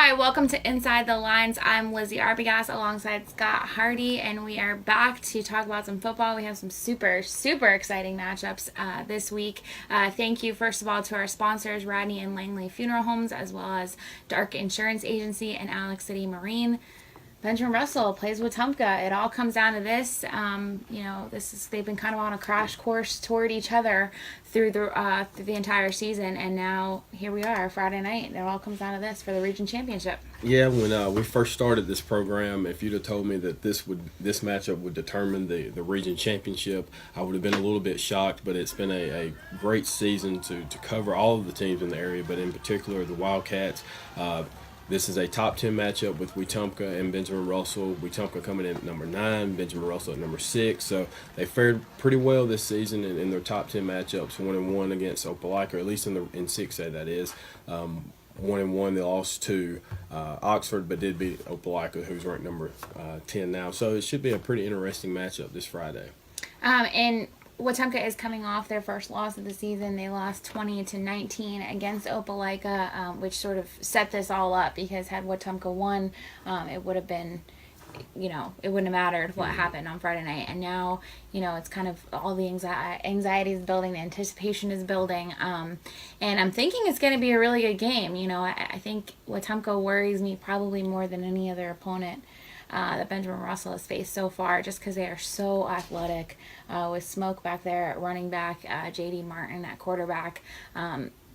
Hi, welcome to Inside the Lines. I'm Lizi Arbogast alongside Scott Hardy, and we are back to talk about some football. We have some super exciting matchups this week. Thank you, first of all, to our sponsors, Rodney and Langley Funeral Homes, as well as Dark Insurance Agency and Alex City Marine. Benjamin Russell plays Wetumpka. It all comes down to this. They've been kind of on a crash course toward each other through the entire season, and now here we are, Friday night. It all comes down to this for the region championship. Yeah, when we first started this program, if you'd have told me that this matchup would determine the region championship, I would have been a little bit shocked. But it's been a great season to cover all of the teams in the area, but in particular the Wildcats. This is a top 10 matchup with Wetumpka and Benjamin Russell. Wetumpka coming in at number 9, Benjamin Russell at number 6. So they fared pretty well this season in their top 10 matchups, 1-1 against Opelika, or at least in 6A that is. 1-1, they lost to Oxford, but did beat Opelika, who's ranked number 10 now. So it should be a pretty interesting matchup this Friday. And Wetumpka is coming off their first loss of the season. They lost 20-19 against Opelika, which sort of set this all up, because had Wetumpka won, it would have been, it wouldn't have mattered what happened on Friday night. And now, it's kind of all the anxiety is building, the anticipation is building. And I'm thinking it's going to be a really good game. I think Wetumpka worries me probably more than any other opponent that Benjamin Russell has faced so far, just because they are so athletic, with Smoke back there at running back, J.D. Martin at quarterback.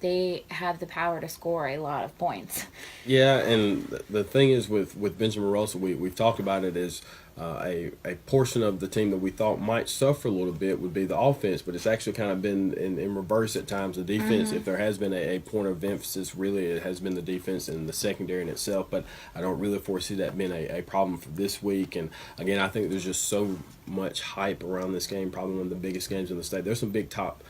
They have the power to score a lot of points. Yeah, and the thing is with Benjamin Russell, we've talked about it as a portion of the team that we thought might suffer a little bit would be the offense, but it's actually kind of been in reverse at times. The defense, if there has been a point of emphasis, really it has been the defense and the secondary in itself, but I don't really foresee that being a problem for this week. And again, I think there's just so much hype around this game, probably one of the biggest games in the state. There's some big top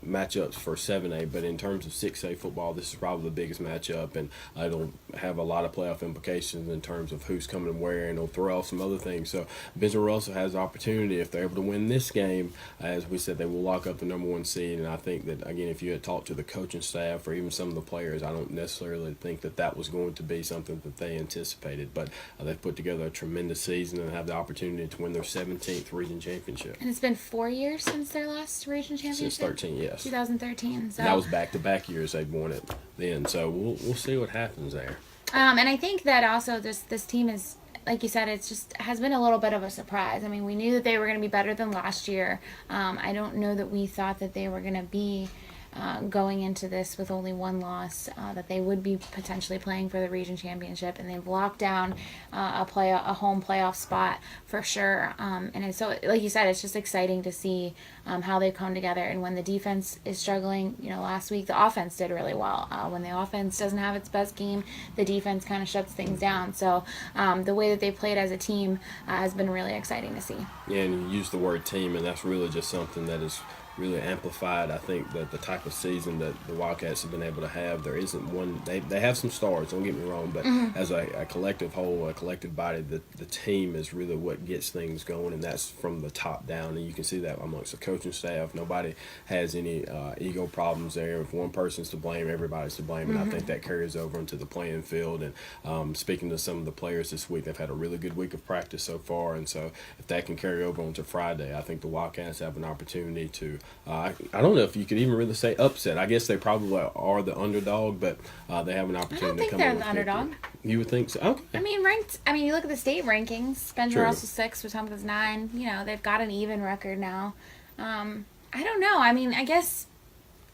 matchups for 7A, but in terms of 6A football, this is probably the biggest matchup, and it'll have a lot of playoff implications in terms of who's coming and where, and it'll throw off some other things. So Benjamin Russell has the opportunity, if they're able to win this game, as we said, they will lock up the number 1 seed. And I think that, again, if you had talked to the coaching staff or even some of the players, I don't necessarily think that was going to be something that they anticipated, but they've put together a tremendous season and have the opportunity to win their 17th region championship. And it's been 4 years since their last region championship? Since 13, yes. 2013. So that was back-to-back years they'd won it then. So we'll see what happens there. And I think that also this team is, like you said, it's just has been a little bit of a surprise. I mean, we knew that they were going to be better than last year. I don't know that we thought that they were going to be going into this with only 1 loss, that they would be potentially playing for the region championship, and they've locked down a home playoff spot for sure. And so, like you said, it's just exciting to see how they've come together. And when the defense is struggling, last week the offense did really well. When the offense doesn't have its best game, the defense kind of shuts things down. So the way that they played as a team has been really exciting to see. Yeah, and you use the word team, and that's really just something that is really amplified, I think, that the type of season that the Wildcats have been able to have. There isn't one. They have some stars, don't get me wrong, but as a collective whole, a collective body, the team is really what gets things going, and that's from the top down. And you can see that amongst the coaching staff. Nobody has any ego problems there. If one person's to blame, everybody's to blame, and I think that carries over into the playing field. And speaking to some of the players this week, they've had a really good week of practice so far, and so if that can carry over onto Friday, I think the Wildcats have an opportunity to I don't know if you could even really say upset. I guess they probably are the underdog, but they have an opportunity to come in. I don't think they're the underdog. You would think so? Okay. I mean, you look at the state rankings. Benjamin Russell's 6, Wetumpka's 9. They've got an even record now. I don't know. I mean,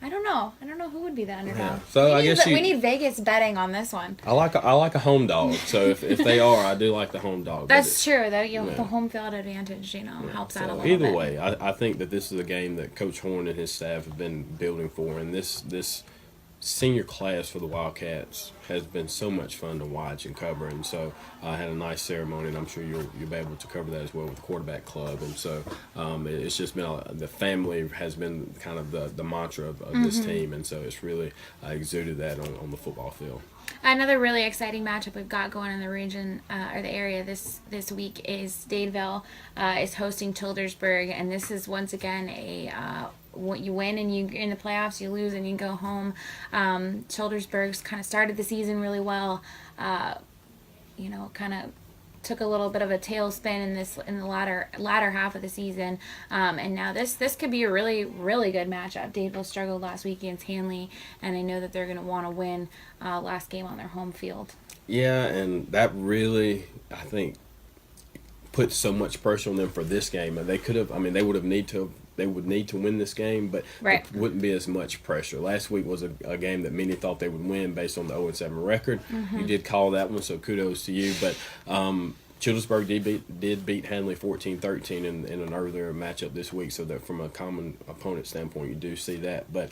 I don't know. I don't know who would be the underdog. Yeah. So we need Vegas betting on this one. I like a home dog. So if they are, I do like the home dog. That's true. The home field advantage, helps out a little bit. Either way, I think that this is a game that Coach Horn and his staff have been building for, and this senior class for the Wildcats has been so much fun to watch and cover, and so I had a nice ceremony, and I'm sure you'll be able to cover that as well with the quarterback club. And so it's just been the family has been kind of the mantra of this team, and so it's really exuded that on the football field. Another really exciting matchup we've got going in the region or the area this week is Dadeville is hosting Childersburg, and this is once again you win and you're in the playoffs, you lose and you go home. Childersburg's kind of started the season really well. Kind of took a little bit of a tailspin in the latter half of the season, and now this could be a really, really good matchup. Dadeville struggled last week against Hanley, and I know that they're going to want to win last game on their home field. Yeah, and that really, I think, put so much pressure on them for this game, and they could have. I mean, they would need to win this game, but right. It wouldn't be as much pressure. Last week was a game that many thought they would win based on the 0-7 record. Mm-hmm. You did call that one, so kudos to you. But Childersburg did beat Hanley 14-13 in an earlier matchup this week, so that from a common opponent standpoint, you do see that. But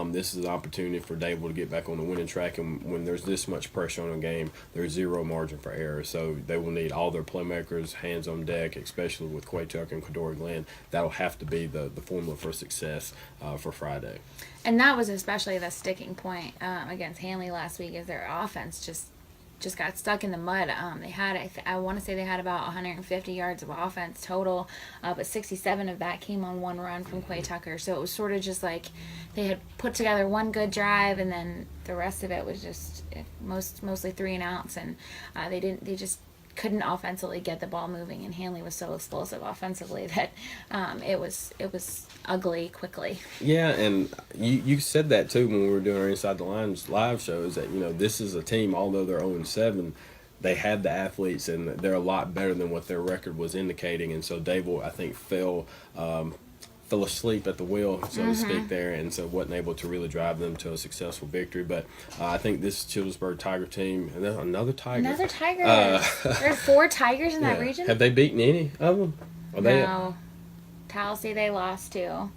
this is an opportunity for Dadeville to get back on the winning track, and when there's this much pressure on a game, there's zero margin for error. So they will need all their playmakers, hands on deck, especially with Quay Tucker and Kadori Glenn. That'll have to be the formula for success for Friday. And that was especially the sticking point against Hanley last week, is their offense just got stuck in the mud. They had, I want to say they had about 150 yards of offense total, but 67 of that came on one run from Quay Tucker. So it was sort of just like they had put together one good drive, and then the rest of it was just mostly 3 and outs, and they just couldn't offensively get the ball moving, and Hanley was so explosive offensively that it was ugly quickly. Yeah, and you said that too when we were doing our Inside the Lines live shows, that this is a team, although they're 0-7, they had the athletes and they're a lot better than what their record was indicating, and so Dadeville, I think, fell asleep at the wheel, so to speak, there, and so wasn't able to really drive them to a successful victory. But I think this Childersburg Tiger team, and then another Tiger. There are 4 Tigers in that region? Have they beaten any of them? No. Tallahassee they lost to.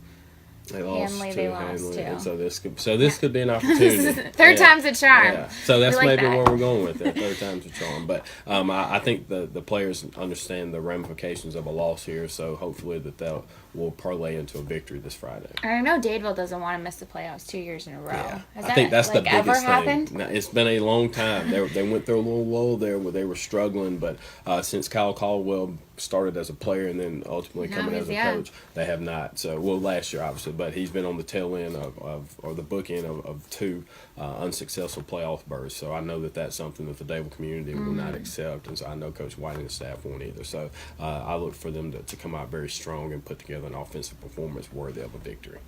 They lost Hanley, to they lost Hanley, to. and so this could be an opportunity. Third time's a charm. Yeah. So that's like maybe that. where we're going with it. Third time's a charm. But I think the players understand the ramifications of a loss here, so hopefully that will parlay into a victory this Friday. I know Dadeville doesn't want to miss the playoffs 2 years in a row. Yeah. Has I think that's the biggest ever thing. happened? Now, it's been a long time. They went through a little lull there where they were struggling, but since Kyle Caldwell started as a player and then ultimately coming as a coach, they have not. So, last year obviously, but he's been on the tail end or the book end of 2 unsuccessful playoff berths. So I know that that's something that the Dadeville community will not accept, and so I know Coach White and the staff won't either. So I look for them to come out very strong and put together an offensive performance worthy of a victory.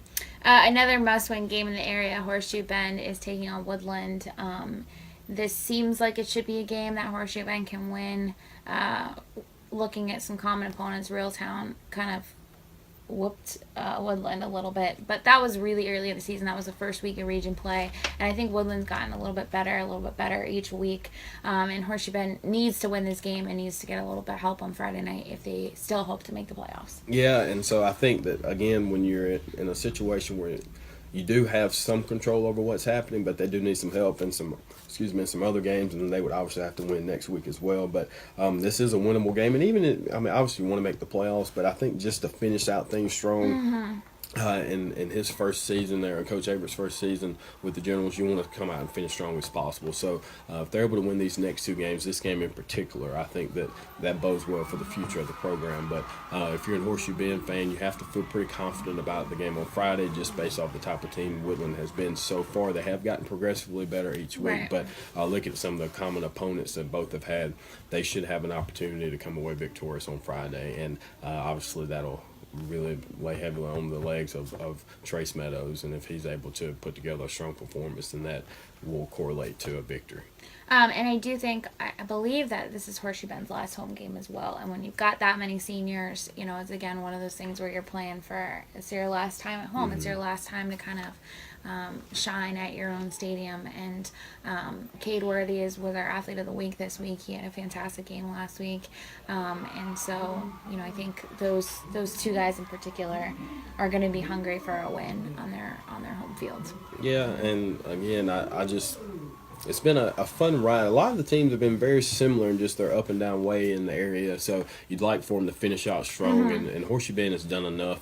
Another must-win game in the area, Horseshoe Bend is taking on Woodland. This seems like it should be a game that Horseshoe Bend can win. Looking at some common opponents, Reeltown kind of whooped Woodland a little bit, but that was really early in the season. That was the first week of region play, and I think Woodland's gotten a little bit better each week, and Horseshoe Bend needs to win this game and needs to get a little bit of help on Friday night if they still hope to make the playoffs. Yeah, and so I think that, again, when you're in a situation where you do have some control over what's happening, but they do need some help in some other games, and they would obviously have to win next week as well. But this is a winnable game, and even obviously you want to make the playoffs, but I think just to finish out things strong. In his first season there, Coach Averett's first season with the Generals, you want to come out and finish strong as possible. So if they're able to win these next 2 games, this game in particular, I think that bodes well for the future of the program. But if you're a Horseshoe Bend fan, you have to feel pretty confident about the game on Friday, just based off the type of team Woodland has been so far. They have gotten progressively better each week, but look at some of the common opponents that both have had. They should have an opportunity to come away victorious on Friday, and obviously that'll really lay heavily on the legs of Trace Meadows, and if he's able to put together a strong performance, then that will correlate to a victory. And I believe that this is Horseshoe Bend's last home game as well. And when you've got that many seniors, it's again one of those things where you're playing it's your last time at home. It's your last time to kind of shine at your own stadium. And Cade Worthy was our athlete of the week this week. He had a fantastic game last week. And so, I think those 2 guys in particular are going to be hungry for a win on their home field. Yeah, and again, it's been a fun ride. A lot of the teams have been very similar in just their up and down way in the area, so you'd like for them to finish out strong, and Horseshoe Bend has done enough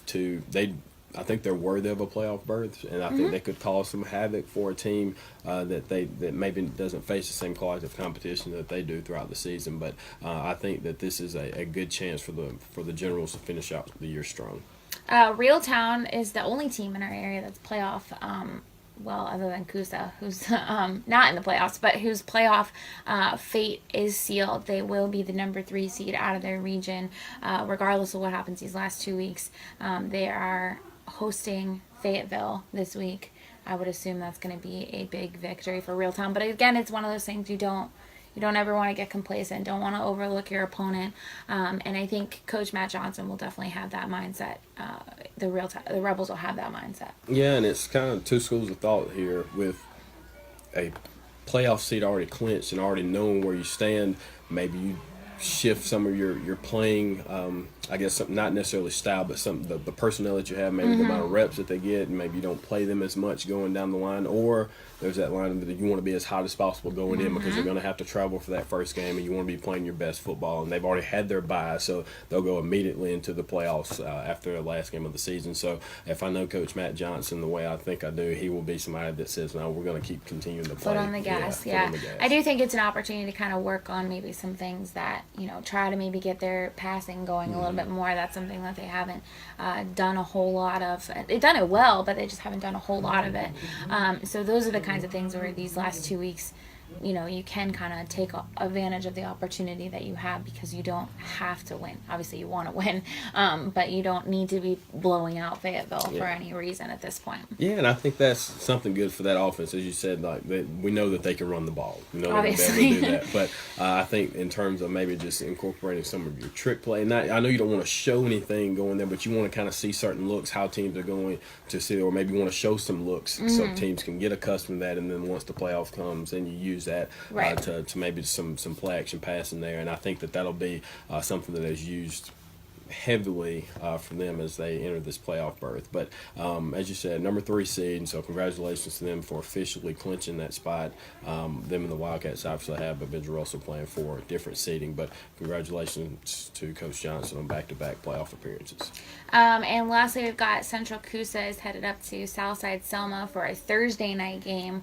I think they're worthy of a playoff berth, and I think they could cause some havoc for a team that maybe doesn't face the same quality of competition that they do throughout the season. But I think that this is a good chance for the Generals to finish out the year strong. Reeltown is the only team in our area that's playoff. Well, other than Coosa, who's not in the playoffs, but whose playoff fate is sealed. They will be the number 3 seed out of their region, regardless of what happens these last 2 weeks. They are hosting Fayetteville this week. I would assume that's going to be a big victory for Reeltown. But again, it's one of those things you don't ever want to get complacent. Don't want to overlook your opponent. And I think Coach Matt Johnson will definitely have that mindset. The Rebels will have that mindset. Yeah, and it's kind of two schools of thought here with a playoff seat already clinched and already knowing where you stand. Maybe you shift some of your playing, I guess, not necessarily style, but the personnel that you have, maybe the amount of reps that they get, and maybe you don't play them as much going down the line, or there's that line that you want to be as hot as possible going in because you're going to have to travel for that first game and you want to be playing your best football, and they've already had their bye, so they'll go immediately into the playoffs after the last game of the season. So if I know Coach Matt Johnson the way I think I do, he will be somebody that says, no, we're going to keep continuing to play. Foot on the gas, yeah. I do think it's an opportunity to kind of work on maybe some things that, try to maybe get their passing going a little bit more. That's something that they haven't done a whole lot of. They've done it well, but they just haven't done a whole lot of it. So those are the kinds of things where these last 2 weeks, you can kind of take advantage of the opportunity that you have because you don't have to win. Obviously, you want to win, but you don't need to be blowing out Fayetteville for any reason at this point. Yeah, and I think that's something good for that offense. As you said, we know that they can run the ball. We know Obviously. they'll be able to do that. But I think in terms of maybe just incorporating some of your trick play, and I know you don't want to show anything going there, but you want to kind of see certain looks, how teams are going to see, or maybe you want to show some looks so teams can get accustomed to that, and then once the playoff comes, then you use that to maybe some play action passing there. And I think that'll be something that is used heavily for them as they enter this playoff berth. But as you said, number 3 seed, so congratulations to them for officially clinching that spot. Them and the Wildcats obviously have, but Benjamin Russell playing for different seeding. But congratulations to Coach Johnson on back-to-back playoff appearances. And lastly, we've got Central Coosa is headed up to Southside Selma for a Thursday night game.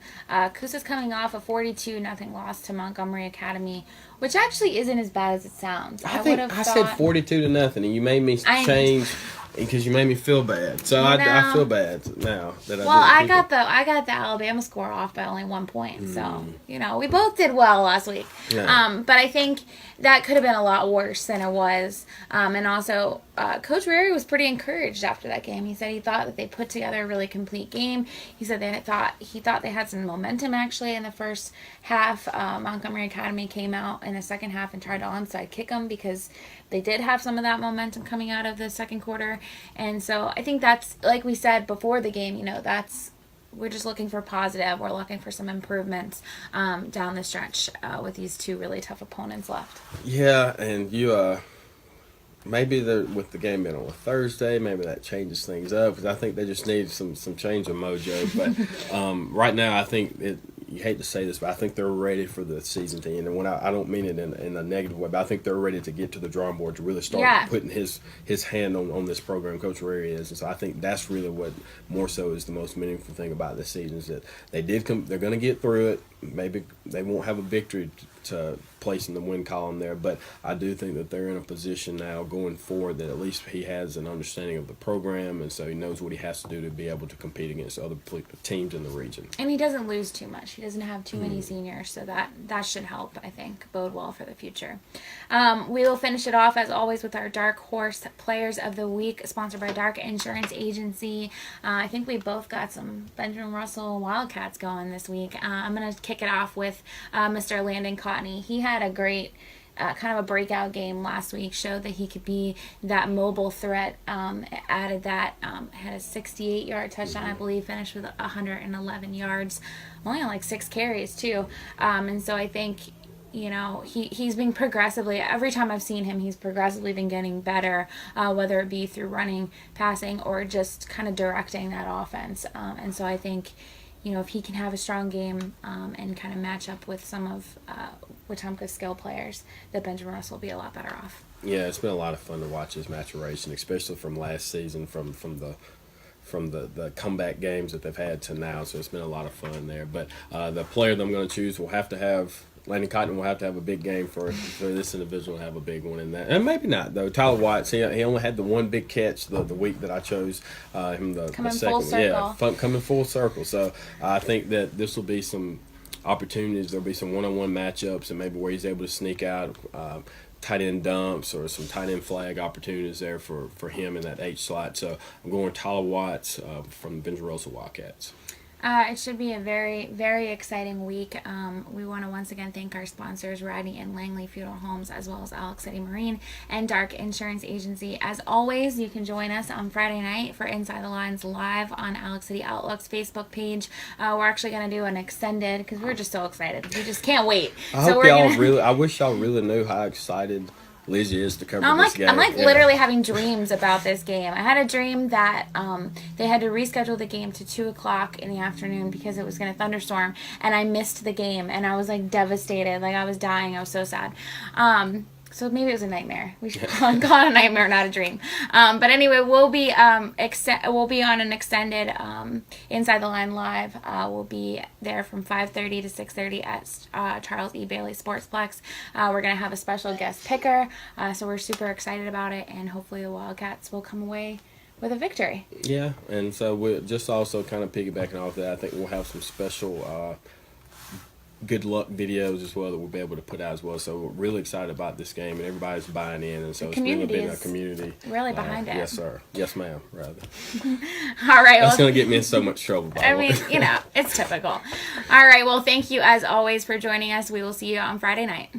Coosa's coming off a 42-0 loss to Montgomery Academy, which actually isn't as bad as it sounds. I said 42-0, and you made me change because you made me feel bad. So I feel bad now that I got the Alabama score off by only 1 point. So we both did well last week. Yeah. But I think that could have been a lot worse than it was. And also, Coach Rary was pretty encouraged after that game. He said he thought that they put together a really complete game. He said he thought they had some momentum actually in the first half. Montgomery Academy came out in the second half and tried to onside kick them because they did have some of that momentum coming out of the second quarter. And so I think that's, like we said before the game, we're just looking for positive. We're looking for some improvements down the stretch with these 2 really tough opponents left. Yeah, and you maybe with the game being on a Thursday, maybe that changes things up because I think they just need some change of mojo. But right now, I think you hate to say this, but I think they're ready for the season to end. And when I don't mean it in a negative way, but I think they're ready to get to the drawing board to really start putting his hand on this program. Coach Rary is, and so I think that's really what more so is the most meaningful thing about this season is that they did come. They're going to get through it. Maybe they won't have a victory to place in the win column there, but I do think that they're in a position now going forward that at least he has an understanding of the program, and so he knows what he has to do to be able to compete against other teams in the region. And he doesn't lose too much. He doesn't have too many seniors, so that should help, I think, bode well for the future. We will finish it off, as always, with our Dark Horse Players of the Week, sponsored by Dark Insurance Agency. I think we both got some Benjamin Russell Wildcats going this week. I'm going to kick it off with Mr. Landon Cotney. He had a great kind of a breakout game last week, showed that he could be that mobile threat, added that, had a 68-yard touchdown, I believe, finished with 111 yards, only on like 6 carries too, and so I think he's been progressively, every time I've seen him, he's progressively been getting better, whether it be through running, passing, or just kind of directing that offense, and so I think if he can have a strong game and kind of match up with some of Wetumpka's skill players, that Benjamin Russell will be a lot better off. Yeah, it's been a lot of fun to watch his maturation, especially from last season, from the comeback games that they've had to now. So it's been a lot of fun there. But the player that I'm going to choose will have to have Landon Cotton will have to have a big game for this individual to have a big one in that. And maybe not, though. Tyler Watts, he only had the one big catch the week that I chose him the second. Full circle. Yeah, coming full circle. So I think that this will be some opportunities. There'll be some one-on-one matchups and maybe where he's able to sneak out tight end dumps or some tight end flag opportunities there for him in that H slot. So I'm going Tyler Watts from the Benjamin Russell Wildcats. It should be a very, very exciting week. We want to once again thank our sponsors, Rodney and Langley Funeral Homes, as well as Alex City Marine and Dark Insurance Agency. As always, you can join us on Friday night for Inside the Lines live on Alex City Outlook's Facebook page. We're actually going to do an extended, because we're just so excited. We just can't wait. I wish y'all really knew how excited Lizi is to cover this game. I'm literally having dreams about this game. I had a dream that they had to reschedule the game to 2 o'clock in the afternoon because it was going to thunderstorm, and I missed the game, and I was like devastated. Like I was dying. I was so sad. So maybe it was a nightmare. We should call it a nightmare, not a dream. But anyway, we'll be on an extended Inside the Line live. We'll be there from 5:30 to 6:30 at Charles E. Bailey Sportsplex. We're gonna have a special guest picker, so we're super excited about it, and hopefully the Wildcats will come away with a victory. Yeah, and so we're just also kind of piggybacking off that. I think we'll have some special good luck videos as well that we'll be able to put out as well. So we're really excited about this game, and everybody's buying in, and so it's really been a community really behind it. Yes, sir. Yes, ma'am. Rather. All right. That's going to get me in so much trouble. I mean, it's typical. All right. Well, thank you as always for joining us. We will see you on Friday night.